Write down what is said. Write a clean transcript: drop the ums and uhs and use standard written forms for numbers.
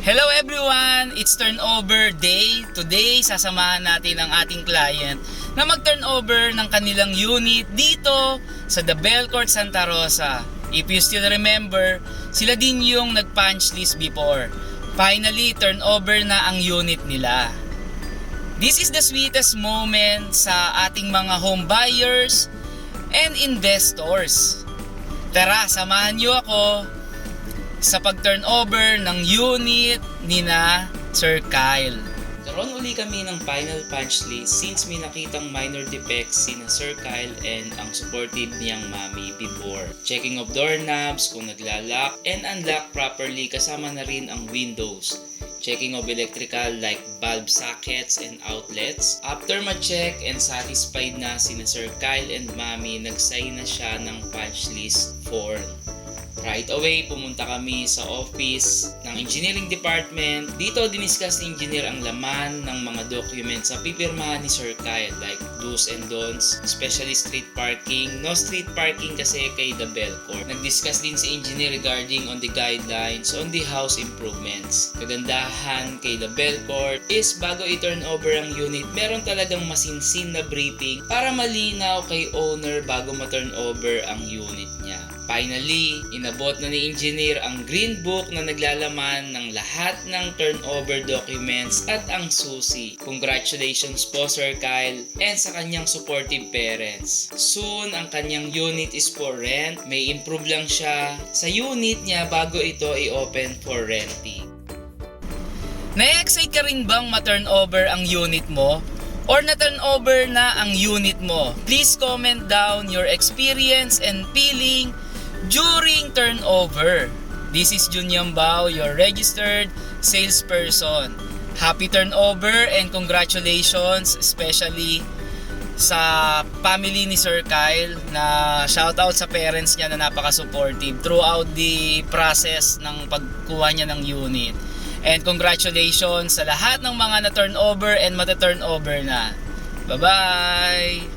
Hello everyone! It's turnover day. Today, sasamahan natin ang ating client na mag-turnover ng kanilang unit dito sa The Belcourt Santa Rosa. If you still remember, sila din yung nag-punch list before. Finally, turnover na ang unit nila. This is the sweetest moment sa ating mga home buyers and investors. Tara, samahan niyo ako sa pag-turnover ng unit ni na Sir Kyle. Karoon uli kami ng final punch list since may nakitang minor defects sina Sir Kyle and ang supportive niyang mami before. Checking of doorknobs kung naglalak and unlock properly kasama na rin ang windows. Checking of electrical like bulb sockets and outlets. After ma-check and satisfied na sina Sir Kyle and mami, nag-sign na siya ng punch list form. Right away, pumunta kami sa office ng engineering department. Dito, diniscuss ni engineer ang laman ng mga documents sa pipirmahan ni Sir Kyle like do's and don'ts, especially street parking. No street parking kasi kay The Belcourt. Nag-discuss din si engineer regarding on the guidelines on the house improvements. Kagandahan kay The Belcourt is bago i-turn over ang unit, meron talagang masinsin na briefing para malinaw kay owner bago ma-turn over ang unit niya. Finally, inabot na ni engineer ang green book na naglalaman ng lahat ng turnover documents at ang susi. Congratulations po Sir Kyle and sa kanyang supportive parents. Soon, ang kanyang unit is for rent. May improve lang siya sa unit niya bago ito i-open for renting. Na-excite ka rin bang ma-turnover ang unit mo? Or na-turnover na ang unit mo? Please comment down your experience and feeling during turnover. This is Jun Yambao, your registered salesperson. Happy turnover and congratulations especially sa family ni Sir Kyle na shoutout sa parents niya na napaka-supportive throughout the process ng pagkuha niya ng unit. And congratulations sa lahat ng mga na-turnover and mata-turnover na. Bye-bye!